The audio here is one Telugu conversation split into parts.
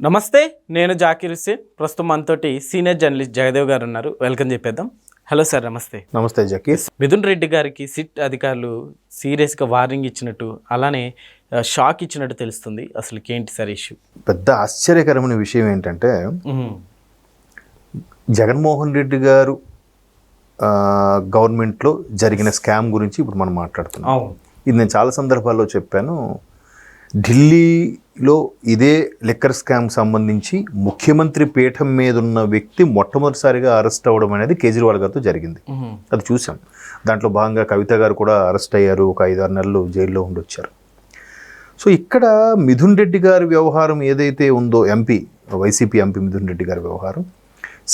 నమస్తే, నేను జాకీర్ హుస్సేన్. ప్రస్తుతం మనతోటి సీనియర్ జర్నలిస్ట్ జగదేవ్ గారు ఉన్నారు. వెల్కమ్ చెప్పేద్దాం. హలో సార్, నమస్తే. నమస్తే జాకీర్. మిథున్ రెడ్డి గారికి సిట్ అధికారులు సీరియస్గా వార్నింగ్ ఇచ్చినట్టు, అలానే షాక్ ఇచ్చినట్టు తెలుస్తుంది. అసలు ఏంటి సార్ ఇష్యూ? పెద్ద ఆశ్చర్యకరమైన విషయం ఏంటంటే జగన్మోహన్ రెడ్డి గారు గవర్నమెంట్లో జరిగిన స్కామ్ గురించి ఇప్పుడు మనం మాట్లాడుతున్నాం. ఇది నేను చాలా సందర్భాల్లో చెప్పాను. ఢిల్లీలో ఇదే లిక్కర్ స్కామ్ సంబంధించి ముఖ్యమంత్రి పీఠం మీద ఉన్న వ్యక్తి మొట్టమొదటిసారిగా అరెస్ట్ అవ్వడం అనేది కేజ్రీవాల్ గారితో జరిగింది. అది చూసాం. దాంట్లో భాగంగా కవిత గారు కూడా అరెస్ట్ అయ్యారు. ఒక 5-6 నెలలు జైల్లో ఉండొచ్చారు. సో ఇక్కడ మిథున్ రెడ్డి గారి వ్యవహారం ఏదైతే ఉందో, వైసీపీ ఎంపీ మిథున్ రెడ్డి గారి వ్యవహారం,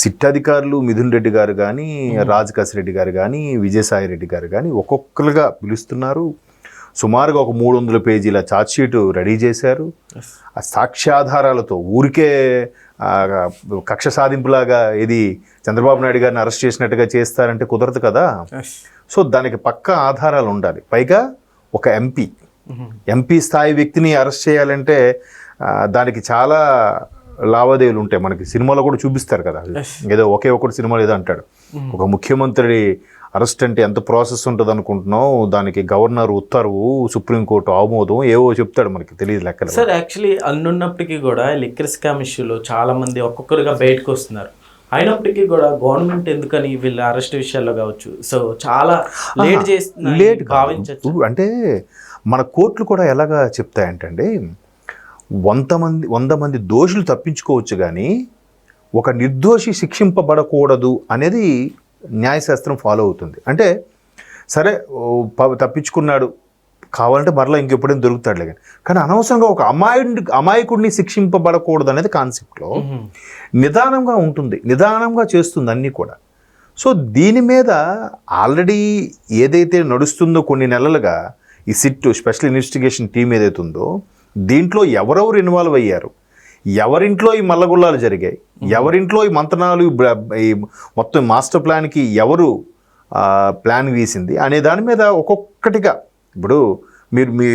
సిట్ అధికారులు మిథున్ రెడ్డి గారు కానీ, రాజ్ రెడ్డి గారు కానీ, విజయసాయి రెడ్డి గారు కానీ ఒక్కొక్కరుగా పిలుస్తున్నారు. సుమారుగా ఒక 300 పేజీల ఛార్జ్షీట్ రెడీ చేశారు. ఆ సాక్ష్యాధారాలతో ఊరికే కక్ష సాధింపులాగా ఇది చంద్రబాబు నాయుడు గారిని అరెస్ట్ చేసినట్టుగా చేస్తారంటే కుదరదు కదా. సో దానికి పక్కా ఆధారాలు ఉండాలి. పైగా ఒక ఎంపీ స్థాయి వ్యక్తిని అరెస్ట్ చేయాలంటే దానికి చాలా లావాదేవీలు ఉంటాయి. మనకి సినిమాలో కూడా చూపిస్తారు కదా. ఏదో ఒకే ఒకటి సినిమాలో ఏదో అంటాడు, ఒక ముఖ్యమంత్రి అరెస్ట్ అంటే ఎంత ప్రాసెస్ ఉంటుంది అనుకుంటున్నావు, దానికి గవర్నర్ ఉత్తర్వు, సుప్రీంకోర్టు ఆమోదం, ఏవో చెప్తాడు, మనకి తెలియదు లెక్కలు. సార్ యాక్చువల్లీ అన్నున్నప్పటికీ కూడా లిక్కర్ స్కామ్ ఇష్యూలో చాలా మంది ఒక్కొక్కరుగా బయటకు వస్తున్నారు. అయినప్పటికీ కూడా గవర్నమెంట్ ఎందుకని వీళ్ళ అరెస్ట్ విషయాల్లో కావచ్చు, సో చాలా లేట్ భావించవచ్చు. అంటే మన కోర్టులు కూడా ఎలాగా చెప్తాయంటండి, 100 మంది దోషులు తప్పించుకోవచ్చు కానీ ఒక నిర్దోషి శిక్షింపబడకూడదు అనేది న్యాయశాస్త్రం ఫాలో అవుతుంది. అంటే సరే తప్పించుకున్నాడు, కావాలంటే మరలా ఇంకెప్పుడైనా దొరుకుతాడులే కానీ అనవసరంగా ఒక అమాయకుడిని శిక్షింపబడకూడదు అనేది కాన్సెప్ట్లో నిదానంగా ఉంటుంది, నిదానంగా చేస్తుంది అన్నీ కూడా. సో దీని మీద ఆల్రెడీ ఏదైతే నడుస్తుందో కొన్ని నెలలుగా ఈ సిట్ స్పెషల్ ఇన్వెస్టిగేషన్ టీం ఏదైతే ఉందో, దీంట్లో ఎవరెవరు ఇన్వాల్వ్ అయ్యారు, ఎవరింట్లో ఈ మల్లగుల్లాలు జరిగాయి, ఎవరింట్లో ఈ మంతనాలు, ఈ మొత్తం మాస్టర్ ప్లాన్కి ఎవరు ప్లాన్ వేసింది అనే దాని మీద ఒక్కొక్కటిగా ఇప్పుడు మీరు మీ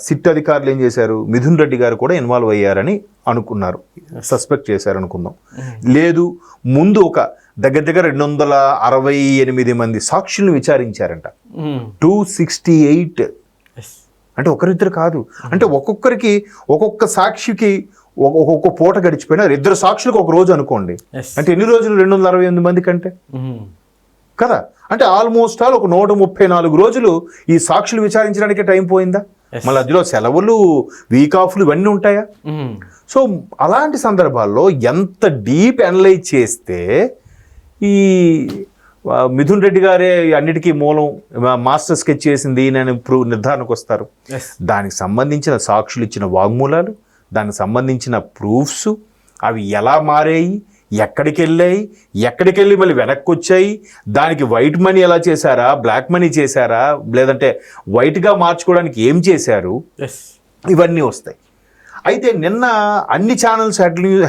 సిట్ అధికారులు ఏం చేశారు, మిథున్ రెడ్డి గారు కూడా ఇన్వాల్వ్ అయ్యారని అనుకున్నారు, సస్పెక్ట్ చేశారు అనుకుందాం. లేదు, ముందు ఒక దగ్గర 268 మంది సాక్షులను విచారించారంట. 268 అంటే ఒకరిద్దరు కాదు. అంటే ఒక్కొక్కరికి ఒక్కొక్క సాక్షికి ఒక్కొక్క పూట గడిచిపోయినా 2 సాక్షులకు ఒక రోజు అనుకోండి. అంటే ఎన్ని రోజులు 268 మంది కంటే కదా. అంటే ఆల్మోస్ట్ ఆల్ ఒక 134 రోజులు ఈ సాక్షులు విచారించడానికే టైం పోయిందా? మళ్ళీ అందులో సెలవులు, వీక్ ఆఫ్లు ఇవన్నీ ఉంటాయా? సో అలాంటి సందర్భాల్లో ఎంత డీప్ అనలైజ్ చేస్తే ఈ మిథున్ రెడ్డి గారే అన్నిటికీ మూలం, మాస్టర్ స్కెచ్ చేసింది నేను నిర్ధారణకు వస్తారు. దానికి సంబంధించిన సాక్షులు ఇచ్చిన వాగ్మూలాలు, దానికి సంబంధించిన ప్రూఫ్స్, అవి ఎలా మారాయి, ఎక్కడికి వెళ్ళి మళ్ళీ వెనక్కి వచ్చాయి, దానికి వైట్ మనీ ఎలా చేశారా, బ్లాక్ మనీ చేశారా, లేదంటే వైట్గా మార్చుకోవడానికి ఏం చేశారు, ఇవన్నీ వస్తాయి. అయితే నిన్న అన్ని ఛానల్స్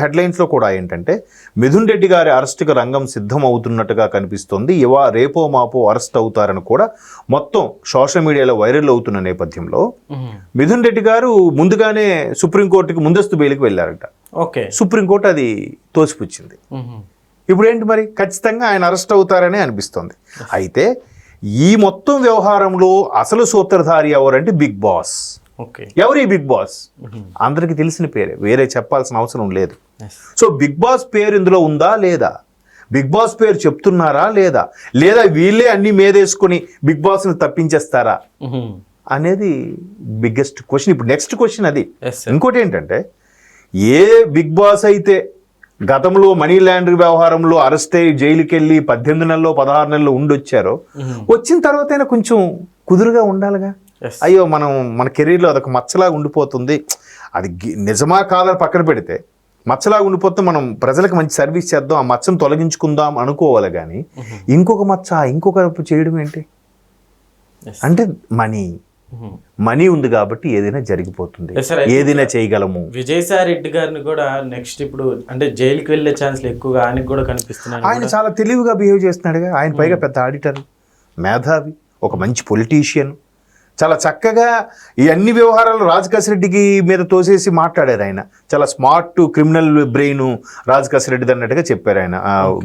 హెడ్లైన్స్లో కూడా ఏంటంటే మిథున్ రెడ్డి గారి అరెస్టుకు రంగం సిద్ధం అవుతున్నట్టుగా కనిపిస్తుంది. రేపో మాపో అరెస్ట్ అవుతారని కూడా మొత్తం సోషల్ మీడియాలో వైరల్ అవుతున్న నేపథ్యంలో మిథున్ రెడ్డి గారు ముందుగానే సుప్రీంకోర్టుకి ముందస్తు బెయిల్కి వెళ్ళారట. సుప్రీంకోర్టు అది తోసిపుచ్చింది. ఇప్పుడు ఏంటి మరి, ఖచ్చితంగా ఆయన అరెస్ట్ అవుతారనే అనిపిస్తుంది. అయితే ఈ మొత్తం వ్యవహారంలో అసలు సూత్రధారి ఎవరంటే బిగ్ బాస్. ఎవరు ఈ బిగ్ బాస్? అందరికి తెలిసిన పేరే, వేరే చెప్పాల్సిన అవసరం లేదు. సో బిగ్ బాస్ పేరు ఇందులో ఉందా లేదా, బిగ్ బాస్ పేరు చెప్తున్నారా లేదా వీళ్ళే అన్ని మీదేసుకుని బిగ్ బాస్ని తప్పించేస్తారా అనేది బిగ్గెస్ట్ క్వశ్చన్. ఇప్పుడు నెక్స్ట్ క్వశ్చన్ అది. ఇంకోటి ఏంటంటే, ఏ బిగ్ బాస్ అయితే గతంలో మనీ లాండరింగ్ వ్యవహారంలో అరెస్ట్ అయ్యి జైలుకి వెళ్ళి 18 నెలలు 16 నెలలు ఉండొచ్చారో, వచ్చిన తర్వాత కొంచెం కుదురుగా ఉండాలిగా. అయ్యో మన కెరీర్లో అదొక మచ్చలాగా ఉండిపోతుంది, అది నిజమా కాదని పక్కన పెడితే మచ్చలాగా ఉండిపోతే మనం ప్రజలకు మంచి సర్వీస్ చేద్దాం, ఆ మచ్చను తొలగించుకుందాం అనుకోవాలి. కానీ ఇంకొక మచ్చ ఇంకొక చేయడం ఏంటి అంటే, మనీ ఉంది కాబట్టి ఏదైనా జరిగిపోతుంది, ఏదైనా చేయగలము. విజయసాయి రెడ్డి గారిని కూడా నెక్స్ట్ ఇప్పుడు అంటే జైలుకి వెళ్ళే ఛాన్స్లు ఎక్కువగా ఆయనకు కూడా కనిపిస్తున్నాయి. ఆయన చాలా తెలివిగా బిహేవ్ చేస్తున్నాడుగా. ఆయన పైగా పెద్ద ఆడిటర్, మేధావి, ఒక మంచి పొలిటీషియన్, చాలా చక్కగా ఈ అన్ని వ్యవహారాలు రాజకేశ్వరరెడ్డికి మీద తోసేసి మాట్లాడారు ఆయన. చాలా స్మార్ట్ క్రిమినల్ బ్రెయిన్ రాజకేశ్వరరెడ్డి అన్నట్టుగా చెప్పారు ఆయన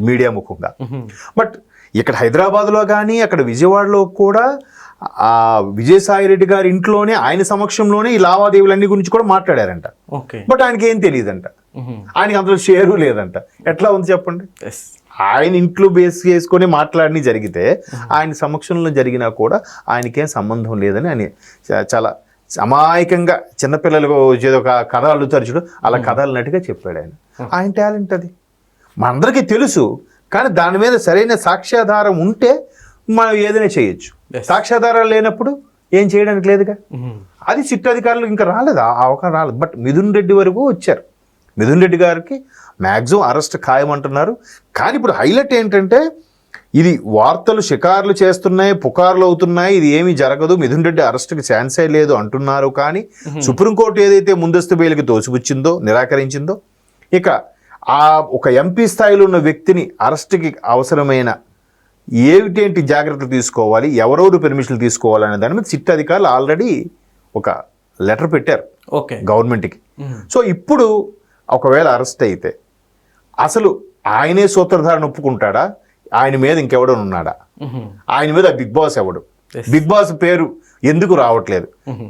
మీడియా ముఖంగా. బట్ ఇక్కడ హైదరాబాద్లో కానీ అక్కడ విజయవాడలో కూడా ఆ విజయసాయి రెడ్డి గారి ఇంట్లోనే ఆయన సమక్షంలోనే ఈ లావాదేవీలన్నీ గురించి కూడా మాట్లాడారంట. బట్ ఆయనకి ఏం తెలియదంట, ఆయనకి అందులో షేరు లేదంట. ఎట్లా ఉంది చెప్పండి? ఆయన ఇంట్లో బేస్ చేసుకొని మాట్లాడి జరిగితే ఆయన సమక్షంలో జరిగినా కూడా ఆయనకేం సంబంధం లేదని ఆయన చాలా అమాయకంగా చిన్నపిల్లలకు ఏదో ఒక కథ అల్లుతారు చూడు, అలా కథ అన్నట్టుగా చెప్పాడు ఆయన. ఆయన టాలెంట్ అది మనందరికీ తెలుసు. కానీ దాని మీద సరైన సాక్ష్యాధారం ఉంటే మనం ఏదైనా చేయొచ్చు. సాక్ష్యాధారాలు లేనప్పుడు ఏం చేయడానికి లేదుగా. అది సిట్ అధికారులు ఇంకా రాలేదు, ఆ అవకాశం రాలేదు. బట్ మిథున్ రెడ్డి వరకు వచ్చారు. మిథున్ రెడ్డి గారికి మ్యాక్సిమం అరెస్ట్ ఖాయమంటున్నారు. కానీ ఇప్పుడు హైలైట్ ఏంటంటే ఇది వార్తలు షికార్లు చేస్తున్నాయి, పుకార్లు అవుతున్నాయి, ఇది ఏమీ జరగదు, మిథున్ రెడ్డి అరెస్ట్కి ఛాన్సే లేదు అంటున్నారు. కానీ సుప్రీంకోర్టు ఏదైతే ముందస్తు బెయిల్కి తోసిపుచ్చిందో, నిరాకరించిందో, ఇక ఆ ఒక ఎంపీ స్థాయిలో ఉన్న వ్యక్తిని అరెస్ట్కి అవసరమైన ఏమిటేంటి జాగ్రత్తలు తీసుకోవాలి, ఎవరెవరు పెర్మిషన్లు తీసుకోవాలనే దాని మీద సిట్ అధికారులు ఆల్రెడీ ఒక లెటర్ పెట్టారు గవర్నమెంట్కి. సో ఇప్పుడు ఒకవేళ అరెస్ట్ అయితే అసలు ఆయనే సూత్రధారణ ఒప్పుకుంటాడా, ఆయన మీద ఇంకెవడో ఉన్నాడా, ఆయన మీద బిగ్ బాస్ ఎవడు, బిగ్ బాస్ పేరు ఎందుకు రావట్లేదు?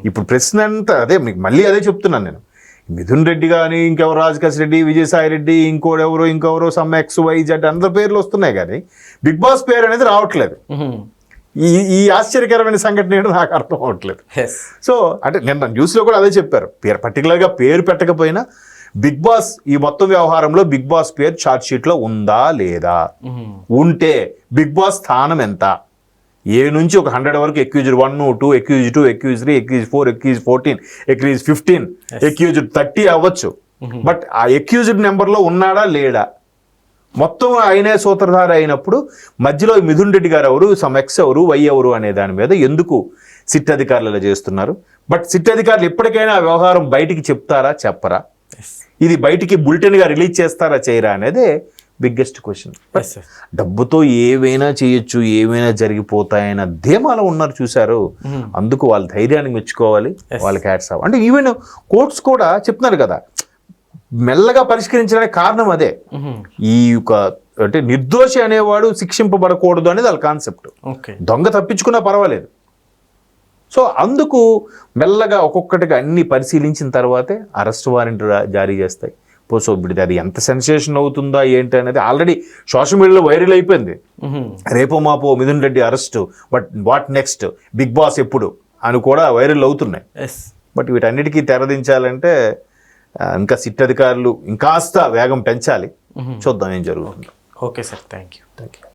ఇప్పుడు ప్రశ్న అంతా అదే, మీకు మళ్ళీ అదే చెప్తున్నాను నేను. మిథున్ రెడ్డి కానీ ఇంకెవరు, రాజకేశ్ రెడ్డి, విజయసాయి రెడ్డి, ఇంకెవరో సమ్ XYZ అందరి పేర్లు వస్తున్నాయి కానీ బిగ్ బాస్ పేరు అనేది రావట్లేదు. ఈ ఆశ్చర్యకరమైన సంఘటన ఏంటో నాకు అర్థం అవ్వట్లేదు. సో అంటే నిన్న న్యూస్లో కూడా అదే చెప్పారు, పర్టికులర్గా పేరు పెట్టకపోయినా బిగ్ బాస్ ఈ మొత్తం వ్యవహారంలో బిగ్ బాస్ పేరు ఛార్జ్ షీట్లో ఉందా లేదా, ఉంటే బిగ్ బాస్ స్థానం ఎంత, ఏ నుంచి ఒక 100 వరకు accused 1, 2, excuse 2, excuse 3, excuse 4, excuse 14, excuse 15, accused 30 అవ్వచ్చు. బట్ ఆ ఎక్యూజ్డ్ నెంబర్లో ఉన్నాడా లేడా, మొత్తం ఆయనే సూత్రధార అయినప్పుడు మధ్యలో మిథున్ రెడ్డి గారు ఎవరు, సమ్ X ఎవరు, Y ఎవరు అనే దాని మీద ఎందుకు సిట్ అధికారులు ఇలా చేస్తున్నారు? బట్ సిట్ అధికారులు ఎప్పటికైనా ఆ వ్యవహారం బయటికి చెప్తారా చెప్పరా, ఇది బయటికి బులెటిన్గా రిలీజ్ చేస్తారా చేయరా అనేదే బిగ్గెస్ట్ క్వశ్చన్. డబ్బుతో ఏవైనా చేయొచ్చు, ఏవైనా జరిగిపోతాయన్న ధీమాలో ఉన్నారు చూశారు. అందుకు వాళ్ళ ధైర్యానికి మెచ్చుకోవాలి, వాళ్ళకి హ్యాట్స్ ఆఫ్. అంటే ఈవెన్ కోర్ట్స్ కూడా చెప్తున్నారు కదా, మెల్లగా పరిష్కరించడానికి కారణం అదే. ఈ యొక్క అంటే నిర్దోషి అనేవాడు శిక్షింపబడకూడదు అనేది వాళ్ళ కాన్సెప్ట్. దొంగ తప్పించుకున్నా పర్వాలేదు. సో అందుకు మెల్లగా ఒక్కొక్కటిగా అన్ని పరిశీలించిన తర్వాతే అరెస్ట్ వారెంట్ జారీ చేస్తాయి. సో ఇప్పుడు అది ఎంత సెన్సేషన్ అవుతుందా ఏంటి అనేది ఆల్రెడీ సోషల్ మీడియాలో వైరల్ అయిపోయింది. రేపో మాపో Mithun Reddy arrest, but what next, Bigg Boss ఎప్పుడు అని కూడా వైరల్ అవుతున్నాయి. బట్ వీటన్నిటికీ తెరదించాలంటే ఇంకా సిట్ అధికారులు ఇంకాస్త వేగం పెంచాలి. చూద్దాం ఏం జరుగుతుందో. Okay sir, thank you.